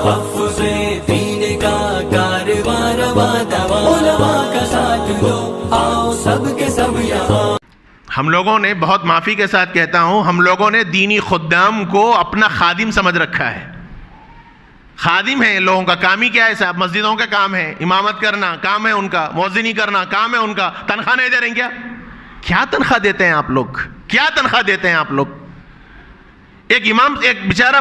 تحفظ دین کا کارواں رواں دواں، علماء کا ساتھ دو، آؤ سب کے سب یہاں۔ ہم لوگوں نے، بہت معافی کے ساتھ کہتا ہوں، ہم لوگوں نے دینی خدام کو اپنا خادم سمجھ رکھا ہے۔ خادم ہے لوگوں کا، کام ہی کیا ہے صاحب؟ مسجدوں کا کام ہے، امامت کرنا کام ہے ان کا، مؤذنی کرنا کام ہے ان کا، تنخواہ نہیں دے رہے ہیں کیا تنخواہ دیتے ہیں آپ لوگ؟ کیا تنخواہ دیتے ہیں آپ لوگ؟ ایک امام، ایک بیچارہ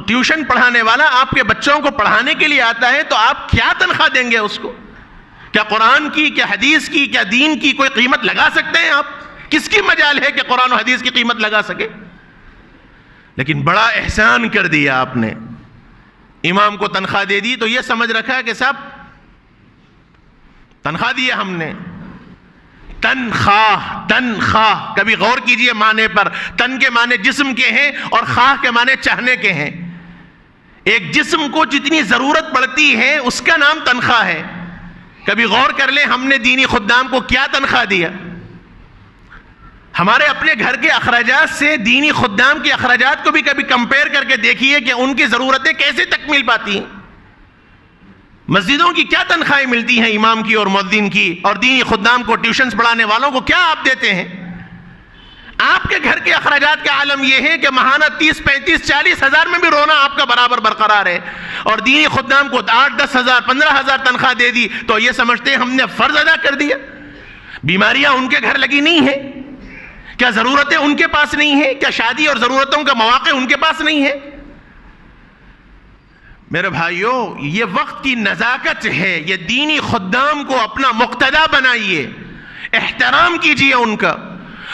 ٹیوشن پڑھانے والا آپ کے بچوں کو پڑھانے کے لیے آتا ہے تو آپ کیا تنخواہ دیں گے اس کو؟ کیا قرآن کی، کیا حدیث کی، کیا دین کی کوئی قیمت لگا سکتے ہیں آپ؟ کس کی مجال ہے کہ قرآن و حدیث کی قیمت لگا سکے؟ لیکن بڑا احسان کر دیا آپ نے، امام کو تنخواہ دے دی تو یہ سمجھ رکھا کہ صاحب تنخواہ دی ہم نے۔ تنخواہ کبھی غور کیجئے معنی پر۔ تن کے معنی جسم کے ہیں اور خواہ کے معنی چاہنے کے ہیں۔ ایک جسم کو جتنی ضرورت پڑتی ہے اس کا نام تنخواہ ہے۔ کبھی غور کر لیں ہم نے دینی خدام کو کیا تنخواہ دیا؟ ہمارے اپنے گھر کے اخراجات سے دینی خدام کے اخراجات کو بھی کبھی کمپیئر کر کے دیکھیے کہ ان کی ضرورتیں کیسے تکمیل پاتی ہیں۔ مسجدوں کی کیا تنخواہیں ملتی ہیں امام کی اور مؤذن کی، اور دینی خدام کو، ٹیوشنز پڑھانے والوں کو کیا آپ دیتے ہیں؟ آپ کے گھر کے اخراجات کا عالم یہ ہے کہ ماہانہ 30 35 40 ہزار میں بھی رونا آپ کا برابر برقرار ہے، اور دینی خدام کو 8 10 ہزار 15 ہزار تنخواہ دے دی تو یہ سمجھتے ہیں ہم نے فرض ادا کر دیا۔ بیماریاں ان کے گھر لگی نہیں ہیں؟ کیا ضرورتیں ان کے پاس نہیں ہیں؟ کیا شادی اور ضرورتوں کا مواقع ان کے پاس نہیں ہے؟ میرے بھائیوں، یہ وقت کی نزاکت ہے، یہ دینی خدام کو اپنا مقتدا بنائیے، احترام کیجئے ان کا،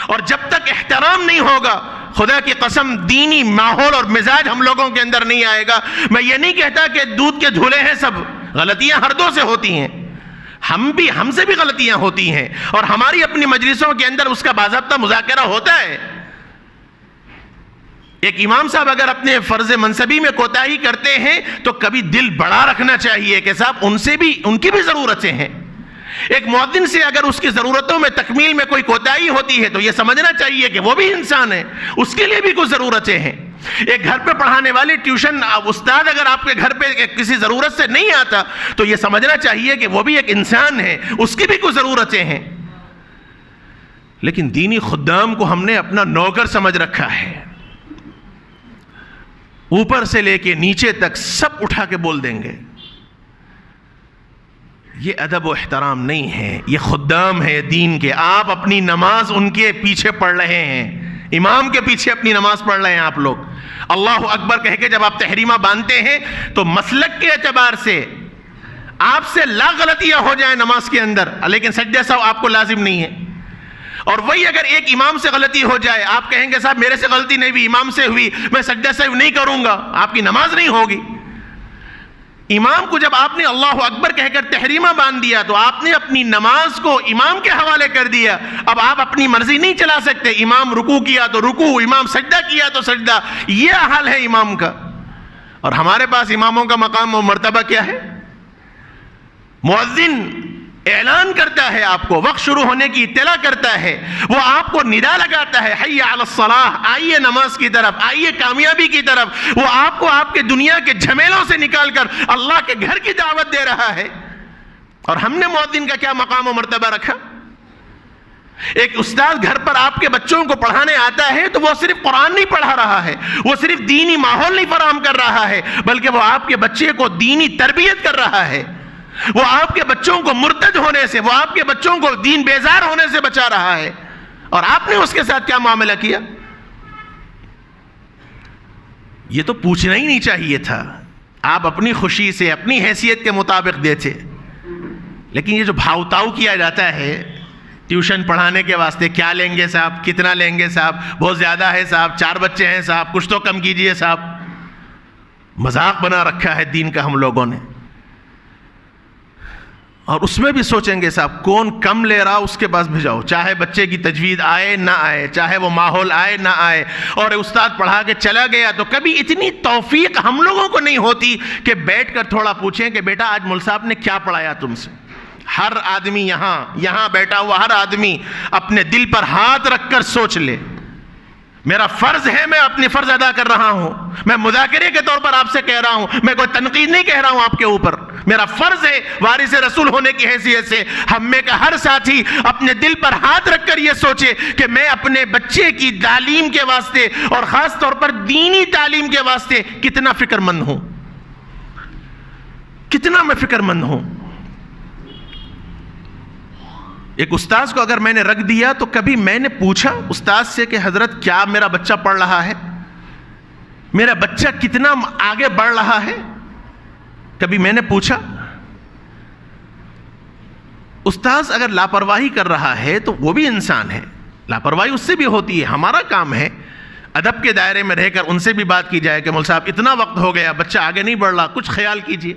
اور جب تک احترام نہیں ہوگا خدا کی قسم دینی ماحول اور مزاج ہم لوگوں کے اندر نہیں آئے گا۔ میں یہ نہیں کہتا کہ دودھ کے دھلے ہیں سب، غلطیاں ہر دو سے ہوتی ہیں، ہم سے بھی غلطیاں ہوتی ہیں، اور ہماری اپنی مجلسوں کے اندر اس کا باضابطہ مذاکرہ ہوتا ہے۔ ایک امام صاحب اگر اپنے فرض منصبی میں کوتاہی کرتے ہیں تو کبھی دل بڑا رکھنا چاہیے کہ صاحب ان کی بھی ضرورتیں ہیں۔ ایک مؤذن سے اگر اس کی ضرورتوں میں تکمیل میں کوئی کوتاہی ہوتی ہے تو یہ سمجھنا چاہیے کہ وہ بھی انسان ہے، اس کے لیے بھی کچھ ضرورتیں ہیں۔ ایک گھر پہ پڑھانے والی ٹیوشن استاد اگر آپ کے گھر پہ کسی ضرورت سے نہیں آتا تو یہ سمجھنا چاہیے کہ وہ بھی ایک انسان ہے، اس کی بھی کچھ ضرورتیں ہیں۔ لیکن دینی خدام کو ہم نے اپنا نوکر سمجھ رکھا ہے، اوپر سے لے کے نیچے تک سب اٹھا کے بول دیں گے۔ یہ ادب و احترام نہیں ہے، یہ خدام ہے دین کے۔ آپ اپنی نماز ان کے پیچھے پڑھ رہے ہیں، امام کے پیچھے اپنی نماز پڑھ رہے ہیں آپ لوگ۔ اللہ اکبر کہہ کے جب آپ تحریمہ باندھتے ہیں تو مسلک کے اعتبار سے آپ سے لا غلطیاں ہو جائیں نماز کے اندر، لیکن سجدہ سہو آپ کو لازم نہیں ہے، اور وہی اگر ایک امام سے غلطی ہو جائے، آپ کہیں گے صاحب میرے سے غلطی نہیں ہوئی، امام سے ہوئی، میں سجدہ سہو نہیں کروں گا، آپ کی نماز نہیں ہوگی۔ امام کو جب آپ نے اللہ اکبر کہہ کر تحریمہ باندھ دیا تو آپ نے اپنی نماز کو امام کے حوالے کر دیا۔ اب آپ اپنی مرضی نہیں چلا سکتے، امام رکوع کیا تو رکوع، امام سجدہ کیا تو سجدہ، یہ حال ہے امام کا۔ اور ہمارے پاس اماموں کا مقام و مرتبہ کیا ہے؟ مؤذن اعلان کرتا ہے، آپ کو وقت شروع ہونے کی اطلاع کرتا ہے، وہ آپ کو ندا لگاتا ہے، حی علی الصلاح، آئیے نماز کی طرف، آئیے کامیابی کی طرف۔ وہ آپ کو آپ کے دنیا کے جھمیلوں سے نکال کر اللہ کے گھر کی دعوت دے رہا ہے۔ اور ہم نے مؤذن کا کیا مقام و مرتبہ رکھا؟ ایک استاد گھر پر آپ کے بچوں کو پڑھانے آتا ہے تو وہ صرف قرآن نہیں پڑھا رہا ہے، وہ صرف دینی ماحول نہیں فراہم کر رہا ہے، بلکہ وہ آپ کے بچے کو دینی تربیت کر رہا ہے، وہ آپ کے بچوں کو مرتد ہونے سے، وہ آپ کے بچوں کو دین بیزار ہونے سے بچا رہا ہے۔ اور آپ نے اس کے ساتھ کیا معاملہ کیا؟ یہ تو پوچھنا ہی نہیں چاہیے تھا، آپ اپنی خوشی سے اپنی حیثیت کے مطابق دیتے۔ لیکن یہ جو بھاؤ تاؤ کیا جاتا ہے ٹیوشن پڑھانے کے واسطے، کیا لیں گے صاحب، کتنا لیں گے صاحب، بہت زیادہ ہے صاحب، 4 بچے ہیں صاحب، کچھ تو کم کیجئے صاحب، مذاق بنا رکھا ہے دین کا ہم لوگوں نے۔ اور اس میں بھی سوچیں گے صاحب کون کم لے رہا اس کے پاس بھیجاؤ، چاہے بچے کی تجوید آئے نہ آئے، چاہے وہ ماحول آئے نہ آئے۔ اور استاد پڑھا کے چلا گیا تو کبھی اتنی توفیق ہم لوگوں کو نہیں ہوتی کہ بیٹھ کر تھوڑا پوچھیں کہ بیٹا آج مول صاحب نے کیا پڑھایا تم سے۔ ہر آدمی یہاں بیٹھا ہوا ہر آدمی اپنے دل پر ہاتھ رکھ کر سوچ لے، میرا فرض ہے، میں اپنی فرض ادا کر رہا ہوں، میں مذاکرے کے طور پر آپ سے کہہ رہا ہوں، میں کوئی تنقید نہیں کہہ رہا ہوں آپ کے اوپر، میرا فرض ہے وارث رسول ہونے کی حیثیت سے ہم میں کا ہر ساتھی اپنے دل پر ہاتھ رکھ کر یہ سوچے کہ میں اپنے بچے کی تعلیم کے واسطے اور خاص طور پر دینی تعلیم کے واسطے کتنا فکر مند ہوں، کتنا میں فکر مند ہوں۔ ایک استاذ کو اگر میں نے رکھ دیا تو کبھی میں نے پوچھا استاذ سے کہ حضرت کیا میرا بچہ پڑھ رہا ہے، میرا بچہ کتنا آگے بڑھ رہا ہے، کبھی میں نے پوچھا؟ استاذ اگر لاپرواہی کر رہا ہے تو وہ بھی انسان ہے، لاپرواہی اس سے بھی ہوتی ہے، ہمارا کام ہے ادب کے دائرے میں رہ کر ان سے بھی بات کی جائے کہ مول صاحب اتنا وقت ہو گیا بچہ آگے نہیں بڑھ رہا، کچھ خیال کیجئے۔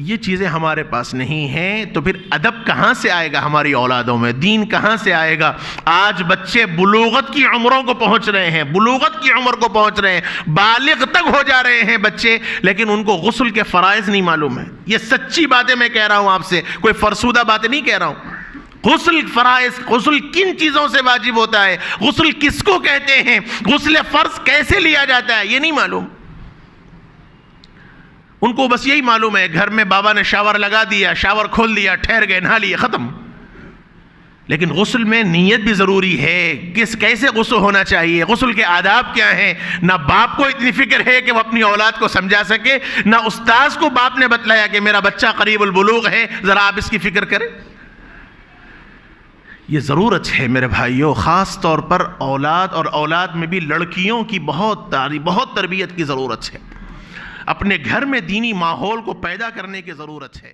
یہ چیزیں ہمارے پاس نہیں ہیں تو پھر ادب کہاں سے آئے گا ہماری اولادوں میں، دین کہاں سے آئے گا؟ آج بچے بلوغت کی عمروں کو پہنچ رہے ہیں، بلوغت کی عمر کو پہنچ رہے ہیں، بالغ تک ہو جا رہے ہیں بچے، لیکن ان کو غسل کے فرائض نہیں معلوم ہے۔ یہ سچی باتیں میں کہہ رہا ہوں آپ سے، کوئی فرسودہ باتیں نہیں کہہ رہا ہوں۔ غسل فرائض، غسل کن چیزوں سے واجب ہوتا ہے، غسل کس کو کہتے ہیں، غسل فرض کیسے لیا جاتا ہے، یہ نہیں معلوم۔ ان کو بس یہی معلوم ہے گھر میں بابا نے شاور لگا دیا، شاور کھول دیا، ٹھہر گئے، نہا لیے، ختم۔ لیکن غسل میں نیت بھی ضروری ہے، کیسے غسل ہونا چاہیے، غسل کے آداب کیا ہیں، نہ باپ کو اتنی فکر ہے کہ وہ اپنی اولاد کو سمجھا سکے، نہ استاذ کو باپ نے بتلایا کہ میرا بچہ قریب البلوغ ہے، ذرا آپ اس کی فکر کریں۔ یہ ضرورت ہے میرے بھائیوں، خاص طور پر اولاد اور اولاد میں بھی لڑکیوں کی بہت تربیت کی ضرورت ہے، اپنے گھر میں دینی ماحول کو پیدا کرنے کی ضرورت ہے۔